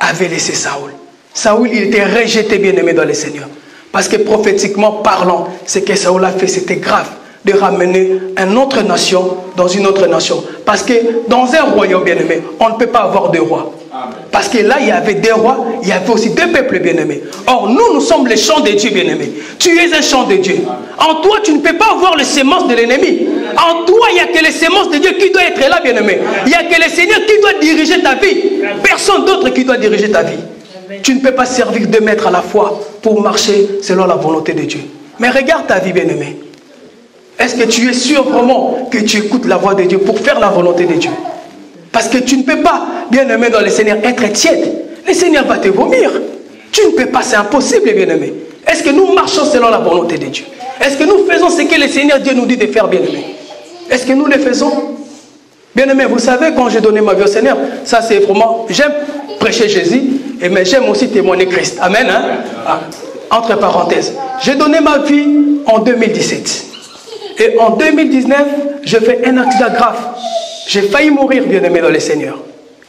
avait laissé Saoul. Saoul, il était rejeté, bien-aimé, dans le Seigneur. Parce que prophétiquement parlant, ce que Saoul a fait, c'était grave. De ramener une autre nation dans une autre nation. Parce que dans un royaume, bien-aimé, on ne peut pas avoir de roi. Parce que là, il y avait des rois, il y avait aussi deux peuples bien-aimés. Or, nous sommes les champs de Dieu bien-aimés. Tu es un champ de Dieu. En toi, tu ne peux pas avoir les semences de l'ennemi. En toi, il n'y a que les semences de Dieu qui doivent être là, bien-aimé. Il n'y a que le Seigneur qui doit diriger ta vie. Personne d'autre qui doit diriger ta vie. Tu ne peux pas servir deux maîtres à la fois pour marcher selon la volonté de Dieu. Mais regarde ta vie, bien-aimé. Est-ce que tu es sûr vraiment que tu écoutes la voix de Dieu pour faire la volonté de Dieu? Parce que tu ne peux pas, bien-aimé dans le Seigneur, être tiède. Le Seigneur va te vomir. Tu ne peux pas, c'est impossible, bien-aimé. Est-ce que nous marchons selon la volonté de Dieu? Est-ce que nous faisons ce que le Seigneur Dieu nous dit de faire, bien-aimé? Est-ce que nous le faisons? Bien-aimé, vous savez, quand j'ai donné ma vie au Seigneur, ça c'est vraiment, j'aime prêcher Jésus, mais j'aime aussi témoigner Christ. Amen. Hein? Ah, entre parenthèses, j'ai donné ma vie en 2017. Et en 2019, je fais un accident grave. J'ai failli mourir, bien-aimé dans le Seigneur.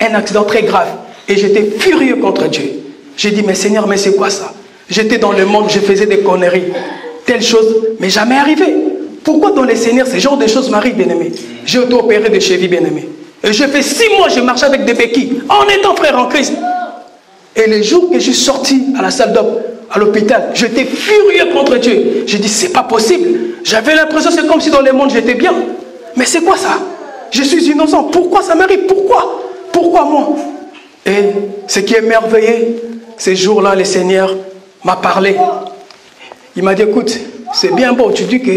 Un accident très grave. Et j'étais furieux contre Dieu. J'ai dit, mais Seigneur, mais c'est quoi ça? J'étais dans le monde, je faisais des conneries. Telle chose, mais jamais arrivé. Pourquoi dans le Seigneur, ce genre de choses m'arrivent, bien-aimé? J'ai auto-opéré de cheville, bien-aimé. Et je fais 6 mois, je marchais avec des béquilles, en étant frère en Christ. Et le jour que je suis sorti à la salle d'homme, à l'hôpital, j'étais furieux contre Dieu. J'ai dit, c'est pas possible. J'avais l'impression, c'est comme si dans le monde, j'étais bien. Mais c'est quoi ça? Je suis innocent. Pourquoi ça m'arrive? Pourquoi? Pourquoi moi? Et ce qui est merveilleux, ces jours-là, le Seigneur m'a parlé. Il m'a dit, écoute, c'est bien beau, tu dis que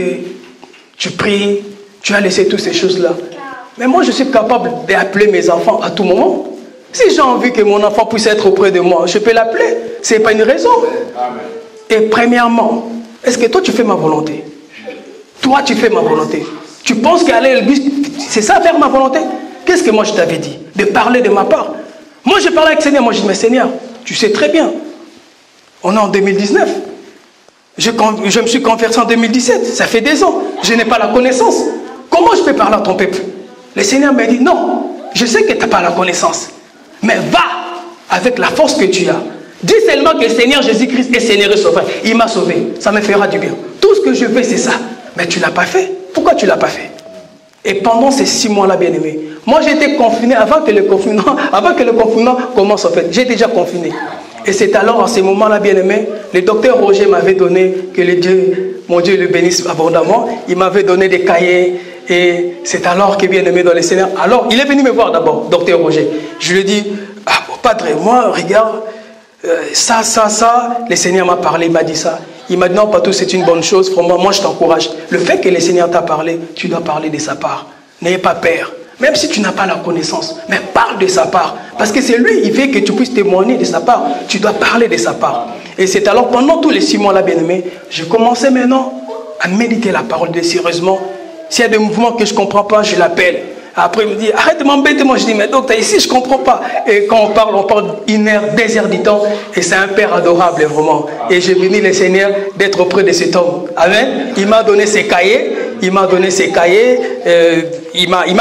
tu pries, tu as laissé toutes ces choses-là. Mais moi, je suis capable d'appeler mes enfants à tout moment. Si j'ai envie que mon enfant puisse être auprès de moi, je peux l'appeler. Ce n'est pas une raison. Et premièrement, est-ce que toi, tu fais ma volonté? Toi, tu fais ma volonté. Tu penses qu'aller à l'église, c'est ça faire ma volonté? Qu'est-ce que moi je t'avais dit? De parler de ma part. Moi, je parlais avec le Seigneur. Moi, je dis, mais Seigneur, tu sais très bien. On est en 2019. Je me suis converti en 2017. Ça fait 2 ans. Je n'ai pas la connaissance. Comment je peux parler à ton peuple? Le Seigneur m'a dit, non, je sais que tu n'as pas la connaissance. Mais va avec la force que tu as. Dis seulement que le Seigneur Jésus-Christ est Seigneur et Sauveur. Il m'a sauvé. Ça me fera du bien. Tout ce que je veux, c'est ça. Mais tu ne l'as pas fait. Pourquoi tu ne l'as pas fait? Et pendant ces 6 mois-là, bien-aimé, moi j'étais confiné avant que le confinement commence en fait. J'ai déjà confiné. Et c'est alors, à ce moment-là, bien-aimé, le docteur Roger m'avait donné, que le Dieu, mon Dieu le bénisse abondamment, il m'avait donné des cahiers. Et c'est alors que, bien-aimé dans le Seigneur, alors il est venu me voir d'abord, docteur Roger. Je lui ai dit, ah, Padre, moi, regarde, ça, le Seigneur m'a parlé, il m'a dit ça. Il m'a dit, non, Patou, c'est une bonne chose, vraiment, moi je t'encourage. Le fait que le Seigneur t'a parlé, tu dois parler de sa part. N'ayez pas peur. Même si tu n'as pas la connaissance, mais parle de sa part. Parce que c'est lui, il veut que tu puisses témoigner de sa part. Tu dois parler de sa part. Et c'est alors, pendant tous les 6 mois-là, bien-aimé, je commençais maintenant à méditer la parole de sérieusement. S'il y a des mouvements que je ne comprends pas, je l'appelle. Après, il me dit, arrête de m'embêter. Moi, je dis, mais docteur, ici, je ne comprends pas. Et quand on parle 1 heure, 2 heures du temps. Et c'est un Père adorable, vraiment. Et je bénis le Seigneur d'être auprès de cet homme. Amen. Il m'a donné ses cahiers. Il m'a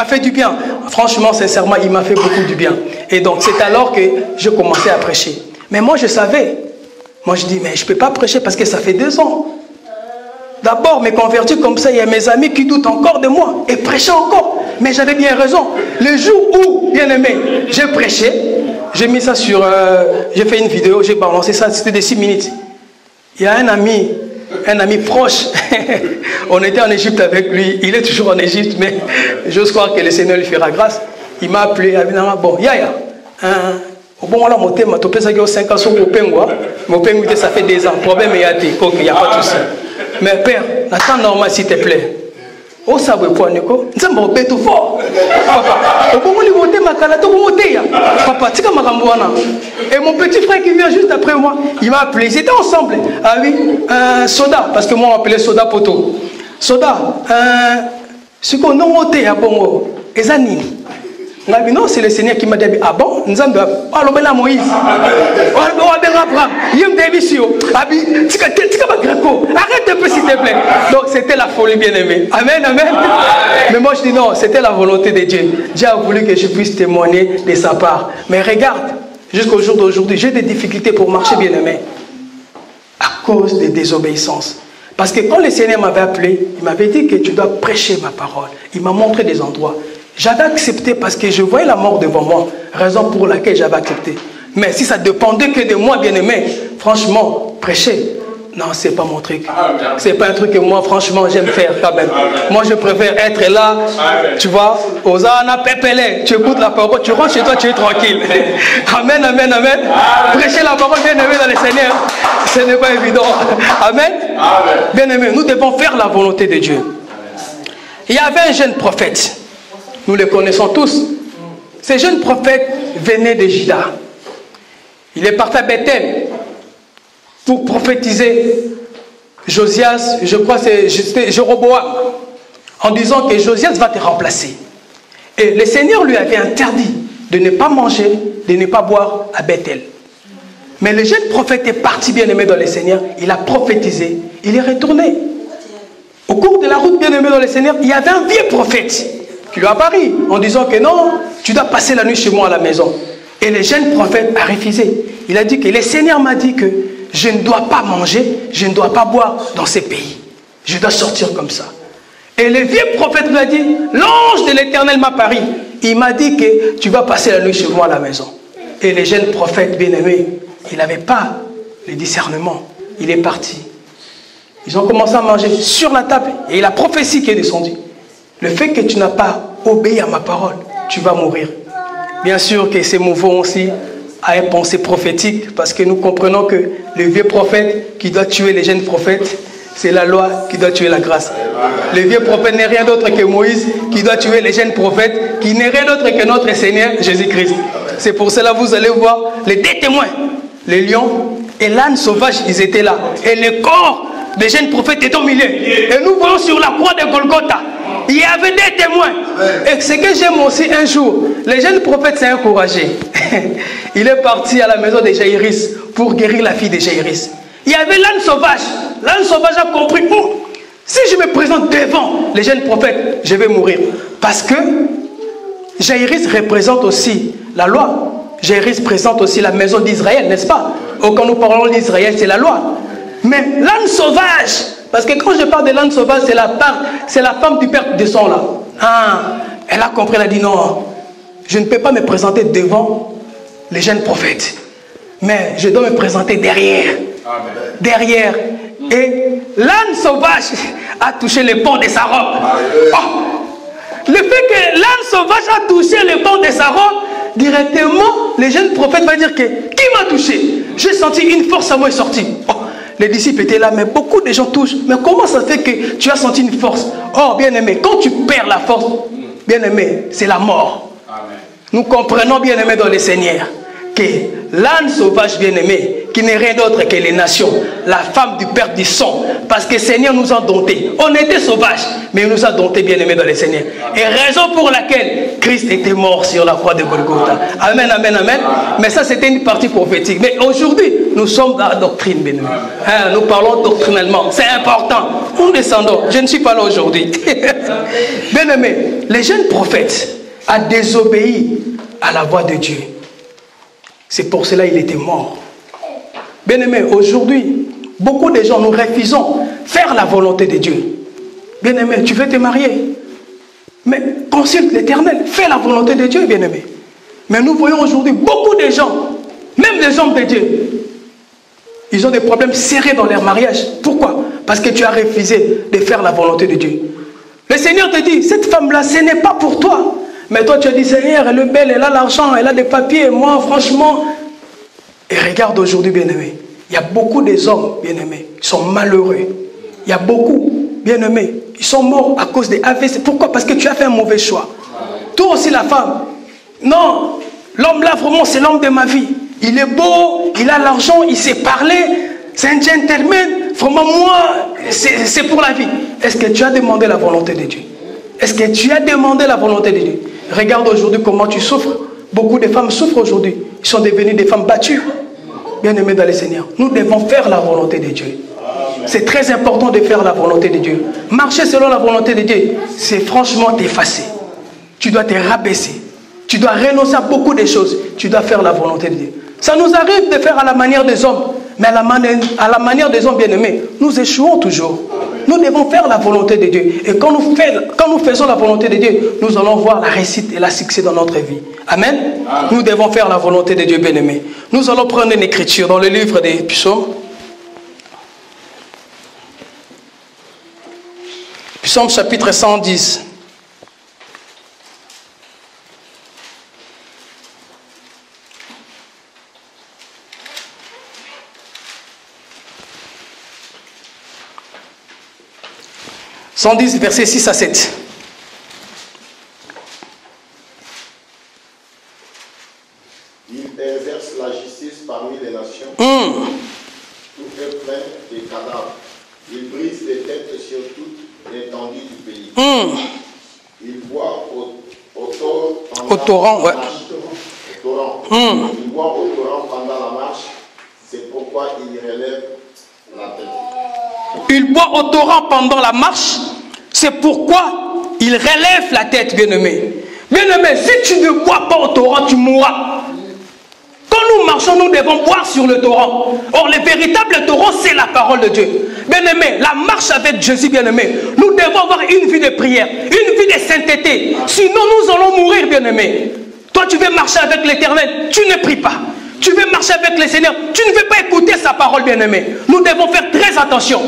fait du bien. Franchement, sincèrement, il m'a fait beaucoup du bien. Et donc, c'est alors que je commençais à prêcher. Mais moi, je savais. Moi, je dis, mais je ne peux pas prêcher parce que ça fait 2 ans. D'abord, me convertir comme ça, il y a mes amis qui doutent encore de moi et prêcher encore. Mais j'avais bien raison. Le jour où, bien aimé, j'ai prêché, j'ai mis ça sur... j'ai fait une vidéo, j'ai balancé ça, c'était de 6 minutes. Il y a un ami proche. On était en Égypte avec lui. Il est toujours en Égypte, mais j'ose croire que le Seigneur lui fera grâce. Il m'a appelé, bon, Yaya, bon, voilà, mon thème, tu peux dire 5 ans sur mon pengua. Mon pengua, ça fait 2 ans. Problème, il n'y a pas de souci. Mais Père, attends normal s'il te plaît. Oh, ça veut quoi, Nico? Nous sommes tout fort. Papa, et mon petit frère qui vient juste après moi, il m'a appelé. Ils étaient ensemble. Ah oui, Soda, parce que moi on m'appelait Soda Poto. Soda, ce qu'on a monté à Bongo, et Zanini. Non, c'est le Seigneur qui m'a dit, ah bon, nous sommes à Moïse. Arrête un peu s'il te plaît. Donc c'était la folie, bien-aimée. Amen, amen. Mais moi je dis non, c'était la volonté de Dieu. Dieu a voulu que je puisse témoigner de sa part. Mais regarde, jusqu'au jour d'aujourd'hui, j'ai des difficultés pour marcher, bien-aimé. À cause des désobéissances. Parce que quand le Seigneur m'avait appelé, il m'avait dit que tu dois prêcher ma parole. Il m'a montré des endroits. J'avais accepté parce que je voyais la mort devant moi, raison pour laquelle j'avais accepté. Mais si ça dépendait que de moi, bien-aimé, franchement, prêcher, non, c'est pas mon truc. C'est pas un truc que moi, franchement, j'aime faire quand même. Moi, je préfère être là, tu vois, Osana Pepele, tu écoutes la parole, tu rentres chez toi, tu es tranquille. Amen, amen, amen. Prêcher la parole, bien-aimé dans le Seigneur, ce n'est pas évident. Amen. Bien-aimé, nous devons faire la volonté de Dieu. Il y avait un jeune prophète, nous le connaissons tous. Ce jeune prophète venait de Juda. Il est parti à Bethel pour prophétiser Josias, je crois que c'est Jéroboam, en disant que Josias va te remplacer. Et le Seigneur lui avait interdit de ne pas manger, de ne pas boire à Bethel. Mais le jeune prophète est parti, bien-aimé dans le Seigneur, il a prophétisé, il est retourné. Au cours de la route, bien-aimé dans le Seigneur, il y avait un vieux prophète qui lui a apparu en disant que non, tu dois passer la nuit chez moi à la maison. Et le jeune prophète a refusé. Il a dit que le Seigneur m'a dit que je ne dois pas manger, je ne dois pas boire dans ces pays. Je dois sortir comme ça. Et le vieux prophète lui a dit, l'ange de l'Éternel m'a apparu. Il m'a dit que tu vas passer la nuit chez moi à la maison. Et le jeune prophète bien-aimé, il n'avait pas le discernement. Il est parti. Ils ont commencé à manger sur la table. Et la prophétie qui est descendue. Le fait que tu n'as pas obéi à ma parole, tu vas mourir. Bien sûr que c'est mouvant aussi à une pensée prophétique, parce que nous comprenons que le vieux prophète qui doit tuer les jeunes prophètes, c'est la loi qui doit tuer la grâce. Le vieux prophète n'est rien d'autre que Moïse qui doit tuer les jeunes prophètes, qui n'est rien d'autre que notre Seigneur Jésus-Christ. C'est pour cela que vous allez voir les deux témoins, les lions et l'âne sauvage, ils étaient là. Et le corps des jeunes prophètes est au milieu. Et nous voyons sur la croix de Golgotha, il y avait des témoins. Et ce que j'aime aussi un jour, le jeune prophète s'est encouragé. Il est parti à la maison de Jaïris pour guérir la fille de Jaïris. Il y avait l'âne sauvage. L'âne sauvage a compris, oh, si je me présente devant les jeunes prophètes, je vais mourir. Parce que Jaïris représente aussi la loi. Jaïris présente aussi la maison d'Israël, n'est-ce pas? Quand nous parlons d'Israël, c'est la loi. Mais l'âne sauvage, parce que quand je parle de l'âne sauvage, c'est la femme du père de sang là. Ah, elle a compris, elle a dit non, je ne peux pas me présenter devant les jeunes prophètes, mais je dois me présenter derrière. Amen. Derrière. Et l'âne sauvage a touché le pont de sa robe. Oh. Le fait que l'âne sauvage a touché le pont de sa robe, directement, les jeunes prophètes vont dire que qui m'a touché? J'ai senti une force à moi est sortie. Oh. Les disciples étaient là, mais beaucoup de gens touchent. Mais comment ça fait que tu as senti une force? Oh, bien-aimé, quand tu perds la force, bien-aimé, c'est la mort. Amen. Nous comprenons, bien-aimé, dans le Seigneur, que l'âne sauvage, bien-aimé, qui n'est rien d'autre que les nations, la femme du père du sang, parce que le Seigneur nous a domptés. On était sauvages, mais il nous a domptés, bien-aimés, dans le Seigneur. Et raison pour laquelle Christ était mort sur la croix de Golgotha. Amen, amen, amen. Mais ça, c'était une partie prophétique. Mais aujourd'hui, nous sommes dans la doctrine, bien-aimé. Hein, nous parlons doctrinalement. C'est important. Nous descendons. Je ne suis pas là aujourd'hui. Bien-aimé, les jeunes prophètes a désobéi à la voix de Dieu. C'est pour cela qu'il était mort. Bien-aimé, aujourd'hui, beaucoup de gens, nous refusons faire la volonté de Dieu. Bien-aimé, tu veux te marier, mais consulte l'Éternel, fais la volonté de Dieu, bien-aimé. Mais nous voyons aujourd'hui beaucoup de gens, même des hommes de Dieu, ils ont des problèmes serrés dans leur mariage. Pourquoi? Parce que tu as refusé de faire la volonté de Dieu. Le Seigneur te dit, cette femme-là, ce n'est pas pour toi. Mais toi, tu as dit, Seigneur, elle est belle, elle a l'argent, elle a des papiers. Moi, franchement... Et regarde aujourd'hui, bien-aimé, il y a beaucoup des hommes, bien-aimés, qui sont malheureux. Il y a beaucoup, bien-aimés, ils sont morts à cause des AVC. Pourquoi? Parce que tu as fait un mauvais choix. Toi aussi, la femme. Non, l'homme là, vraiment, c'est l'homme de ma vie. Il est beau, il a l'argent, il sait parler. C'est un gentleman. Vraiment, moi, c'est pour la vie. Est-ce que tu as demandé la volonté de Dieu? Est-ce que tu as demandé la volonté de Dieu? Regarde aujourd'hui comment tu souffres. Beaucoup de femmes souffrent aujourd'hui. Ils sont devenues des femmes battues. Bien-aimés dans le Seigneur, nous devons faire la volonté de Dieu. C'est très important de faire la volonté de Dieu. Marcher selon la volonté de Dieu, c'est franchement t'effacer. Tu dois te rabaisser. Tu dois renoncer à beaucoup de choses. Tu dois faire la volonté de Dieu. Ça nous arrive de faire à la manière des hommes. Mais à la manière des hommes bien-aimés, nous échouons toujours. nous devons faire la volonté de Dieu. Et quand nous faisons la volonté de Dieu, nous allons voir la réussite et la succès dans notre vie. Amen. Amen. Nous devons faire la volonté de Dieu, bien-aimé. Nous allons prendre une écriture dans le livre des Psaumes. Psaume chapitre 110. « 110, versets 6 à 7. Il exerce la justice parmi les nations. Tout est plein de cadavres. Il brise les têtes sur toute l'étendue du pays. Il boit au torrent. Ouais. Il boit au torrent pendant la marche. C'est pourquoi il relève la tête. Il boit au torrent pendant la marche. C'est pourquoi il relève la tête, bien-aimé. Bien-aimé, si tu ne bois pas au torrent, tu mourras. Quand nous marchons, nous devons boire sur le torrent. Or, le véritable torrent, c'est la parole de Dieu. Bien-aimé, la marche avec Jésus, bien-aimé, nous devons avoir une vie de prière, une vie de sainteté. Sinon, nous allons mourir, bien-aimé. Toi, tu veux marcher avec l'Éternel, tu ne pries pas. Tu veux marcher avec le Seigneur, tu ne veux pas écouter sa parole, bien-aimé. Nous devons faire très attention.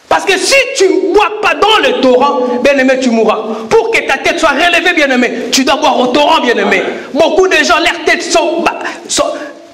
Parce que si tu ne bois pas dans le torrent, bien-aimé, tu mourras. Pour que ta tête soit relevée, bien-aimé, tu dois boire au torrent, bien-aimé. Beaucoup de gens, leurs têtes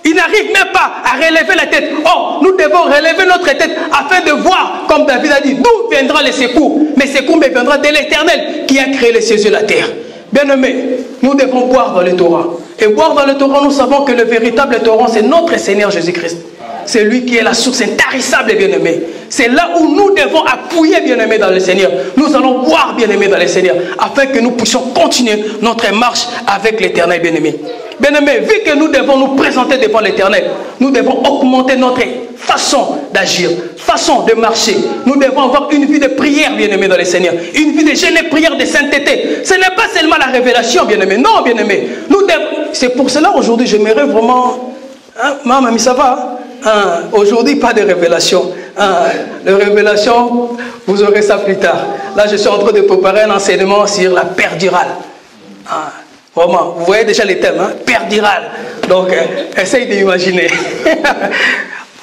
ils n'arrivent même pas à relever la tête. Or, nous devons relever notre tête afin de voir, comme David a dit, d'où viendra le secours. Mais le secours viendra de l'Éternel qui a créé les cieux et la terre. Bien-aimé, nous devons boire dans le torrent. Et boire dans le torrent, nous savons que le véritable torrent, c'est notre Seigneur Jésus-Christ. C'est lui qui est la source intarissable, bien-aimé. C'est là où nous devons appuyer, bien-aimé, dans le Seigneur. Nous allons boire, bien-aimé, dans le Seigneur, afin que nous puissions continuer notre marche avec l'Éternel, bien-aimé. Bien-aimé, vu que nous devons nous présenter devant l'Éternel, nous devons augmenter notre façon d'agir, façon de marcher. Nous devons avoir une vie de prière, bien-aimé, dans le Seigneur. Une vie de jeûne et prière, de sainteté. Ce n'est pas seulement la révélation, bien-aimé. Non, bien-aimé. C'est pour cela, aujourd'hui, j'aimerais vraiment... Hein, maman, ça va? Aujourd'hui, pas de révélation. Les révélations, vous aurez ça plus tard. Là, je suis en train de préparer un enseignement sur la péridurale. Vraiment, vous voyez déjà les thèmes, hein? Péridurale. Donc, essaye d'imaginer.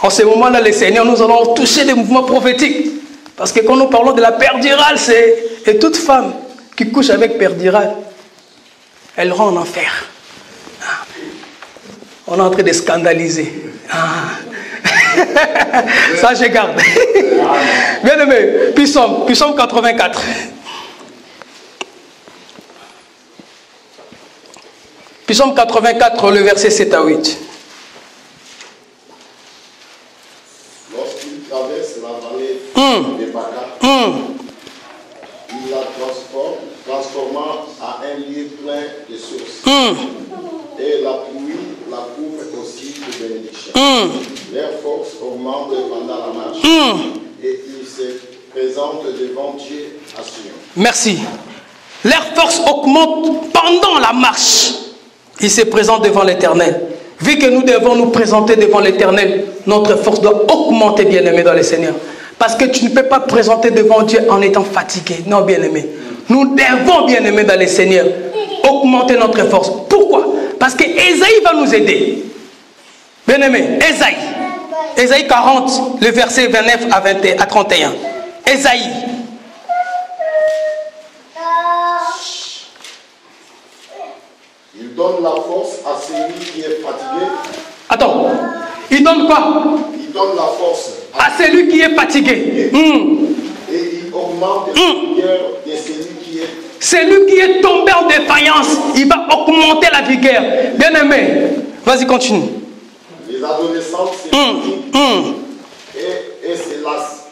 En ce moment-là, les Seigneurs, nous allons toucher des mouvements prophétiques. Parce que quand nous parlons de la péridurale, c'est toute femme qui couche avec péridurale, elle rend en enfer. On est en train de scandaliser. Ça, je garde. Bien aimé, Psaume 84. Psaume 84, le verset 7 à 8. Lorsqu'il traverse la vallée de Baca, il la transforma à un lieu plein de sources. Et la pluie la couvre aussi de bénédiction. Leur force augmente pendant la marche et ils se présentent devant Dieu à Sion. Merci. Leur force augmente pendant la marche. Ils se présentent devant l'Éternel. Vu que nous devons nous présenter devant l'Éternel, notre force doit augmenter, bien-aimé, dans le Seigneur. Parce que tu ne peux pas présenter devant Dieu en étant fatigué. Non, bien-aimé. Nous devons, bien-aimé, dans le Seigneur, augmenter notre force. Pourquoi? Parce que Ésaïe va nous aider. Bien-aimé, Ésaïe 40, le verset 29 à 31. Ésaïe. Il donne la force à celui qui est fatigué. Attends, il donne quoi? Il donne la force à celui qui est fatigué. Et il augmente le vigueur de celui qui est... Celui qui est tombé en défaillance, il va augmenter la vigueur. Bien-aimé, vas-y, continue. Les adolescents se fatiguent et se lassent.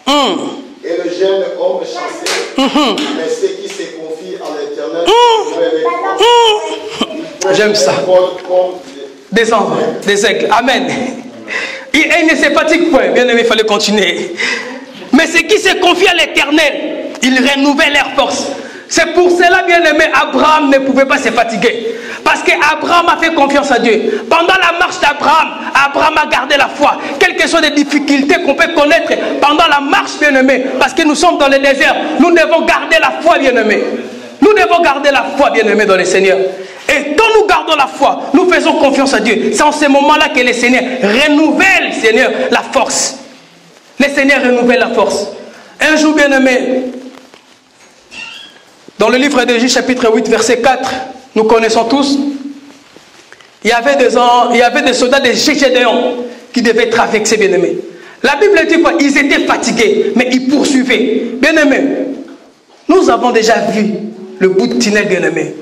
Et le jeune homme chassé, mais ceux qui se confient à l'Éternel, j'aime ça. Des enfants, des aigles. Amen. Il ne se fatigue point. Bien-aimé, il fallait continuer. Mais ceux qui se confient à l'Éternel, ils renouvellent leur force. C'est pour cela, bien-aimé, Abraham ne pouvait pas se fatiguer. Parce qu'Abraham a fait confiance à Dieu. Pendant la marche d'Abraham, Abraham a gardé la foi. Quelles que soient les difficultés qu'on peut connaître pendant la marche, bien-aimé, parce que nous sommes dans le désert, nous devons garder la foi, bien-aimé. Nous devons garder la foi, bien-aimé, dans le Seigneur. Et quand nous gardons la foi, nous faisons confiance à Dieu. C'est en ce moment-là que le Seigneur renouvelle, Seigneur, la force. Le Seigneur renouvelle la force. Un jour, bien-aimé, dans le livre de Juge, chapitre 8, verset 4, nous connaissons tous, il y avait des soldats de Gédéon qui devaient traverser, bien-aimé. La Bible dit quoi? Ils étaient fatigués, mais ils poursuivaient. Bien-aimé, nous avons déjà vu le bout de tunnel, bien-aimé.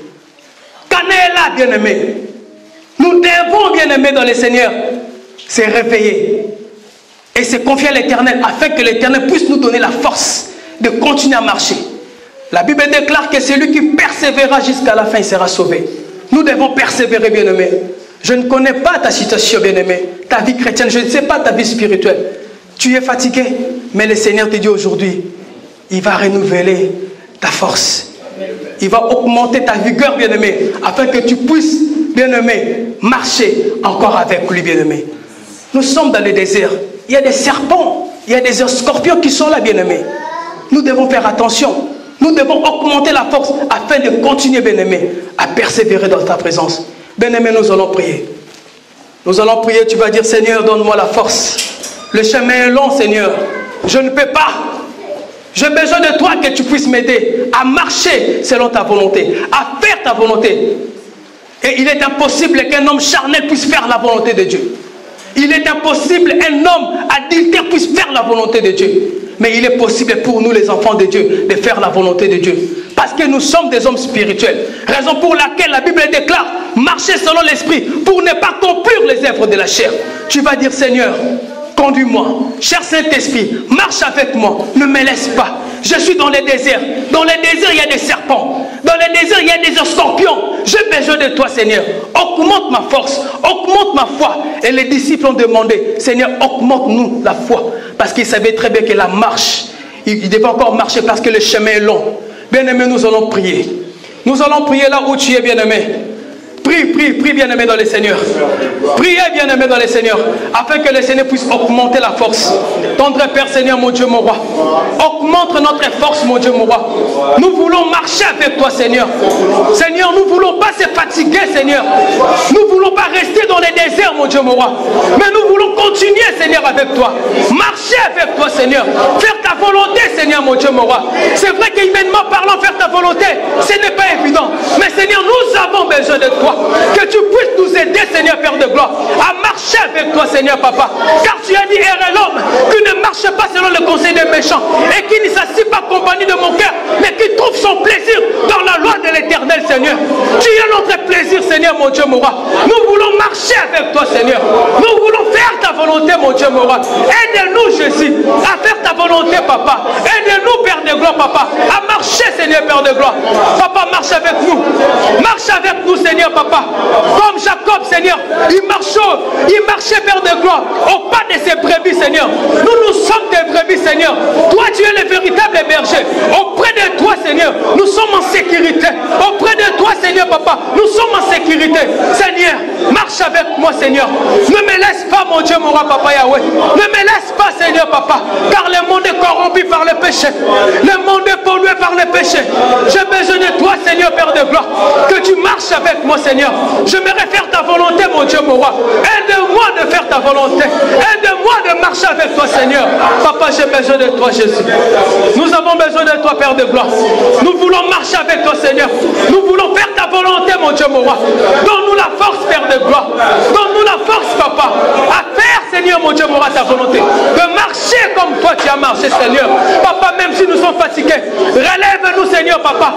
Quand on est là, bien-aimé, nous devons, bien-aimé, dans le Seigneur, se réveiller et se confier à l'Éternel afin que l'Éternel puisse nous donner la force de continuer à marcher. La Bible déclare que celui qui persévérera jusqu'à la fin, il sera sauvé. Nous devons persévérer, bien-aimé. Je ne connais pas ta situation, bien-aimé, ta vie chrétienne, je ne sais pas ta vie spirituelle. Tu es fatigué, mais le Seigneur te dit aujourd'hui, il va renouveler ta force. Il va augmenter ta vigueur, bien-aimé, afin que tu puisses, bien-aimé, marcher encore avec lui, bien-aimé. Nous sommes dans le désert. Il y a des serpents, il y a des scorpions qui sont là, bien-aimé. Nous devons faire attention. Nous devons augmenter la force afin de continuer, bien-aimé, à persévérer dans ta présence. Bien-aimé, nous allons prier. Nous allons prier, tu vas dire, Seigneur, donne-moi la force. Le chemin est long, Seigneur. Je ne peux pas. J'ai besoin de toi que tu puisses m'aider à marcher selon ta volonté, à faire ta volonté. Et il est impossible qu'un homme charnel puisse faire la volonté de Dieu. Il est impossible qu'un homme adultère puisse faire la volonté de Dieu. Mais il est possible pour nous, les enfants de Dieu, de faire la volonté de Dieu. Parce que nous sommes des hommes spirituels. Raison pour laquelle la Bible déclare marcher selon l'esprit pour ne pas accomplir les œuvres de la chair. Tu vas dire, Seigneur, conduis-moi. Cher Saint-Esprit, marche avec moi. Ne me laisse pas. Je suis dans les déserts. Dans les déserts, il y a des serpents. Dans les déserts, il y a des scorpions. J'ai besoin de toi, Seigneur. Augmente ma force. Augmente ma foi. Et les disciples ont demandé, Seigneur, augmente-nous la foi. Parce qu'ils savaient très bien que la marche, ils devaient encore marcher parce que le chemin est long. Bien-aimé, nous allons prier. Nous allons prier là où tu es, bien-aimé. Prie, prie, prie, bien-aimé dans le Seigneur. Priez, bien-aimé dans le Seigneur, afin que le Seigneur puisse augmenter la force. Tendre Père, Seigneur, mon Dieu, mon roi. Augmente notre force, mon Dieu, mon roi. Nous voulons marcher avec toi, Seigneur. Seigneur, nous ne voulons pas se fatiguer, Seigneur. Nous ne voulons pas rester dans les déserts, mon Dieu, mon roi. Mais nous voulons continuer, Seigneur, avec toi. Marcher avec toi, Seigneur. Faire ta volonté, Seigneur, mon Dieu, mon roi. C'est vrai qu'humainement parlant, faire ta volonté, ce n'est pas évident. Mais Seigneur, nous avons besoin de toi. Que tu puisses nous aider, Seigneur, Père de gloire, à marcher avec toi, Seigneur, Papa. Car tu as dit, erre l'homme qui ne marche pas selon le conseil des méchants et qui ne s'assied pas compagnie de mon cœur, mais qui trouve son plaisir dans la loi de l'Éternel, Seigneur. Tu es notre plaisir, Seigneur, mon Dieu, mon roi. Nous voulons marcher avec toi, Seigneur. Nous voulons faire ta volonté, mon Dieu, mon roi. Aide-nous, Jésus, à faire ta volonté, Papa. Aide-nous, Père de gloire, Papa, à marcher, Seigneur, Père de gloire. Papa, marche avec nous. Marche avec nous, Seigneur, Papa. Comme Jacob, Seigneur, il marchait, Père de gloire, au pas de ses brebis, Seigneur. Nous sommes des brebis, Seigneur. Toi, tu es le véritable berger. Auprès de toi, Seigneur, nous sommes en sécurité. Auprès de toi, Seigneur, Papa, nous sommes en sécurité. Seigneur, marche avec moi, Seigneur. Ne me laisse pas, mon Dieu, mon roi, Papa Yahweh. Ne me laisse pas, Seigneur, Papa, car le monde est corrompu par le péché. Le monde est pollué par le péché. J'ai besoin de toi, Seigneur, Père de gloire, que tu marches avec moi, Seigneur. J'aimerais faire ta volonté, mon Dieu, mon roi. Aide-moi de faire ta volonté. Aide-moi de marcher avec toi, Seigneur. Papa, j'ai besoin de toi, Jésus. Nous avons besoin de toi, Père de gloire. Nous voulons marcher avec toi, Seigneur. Nous voulons faire ta volonté, mon Dieu, mon roi. Donne-nous la force, Père de gloire. Donne-nous la force, Papa, à faire, Seigneur, mon Dieu, mon roi, ta volonté. De marcher comme toi, tu as marché, Seigneur. Papa, même si nous sommes fatigués, relève-nous, Seigneur, Papa.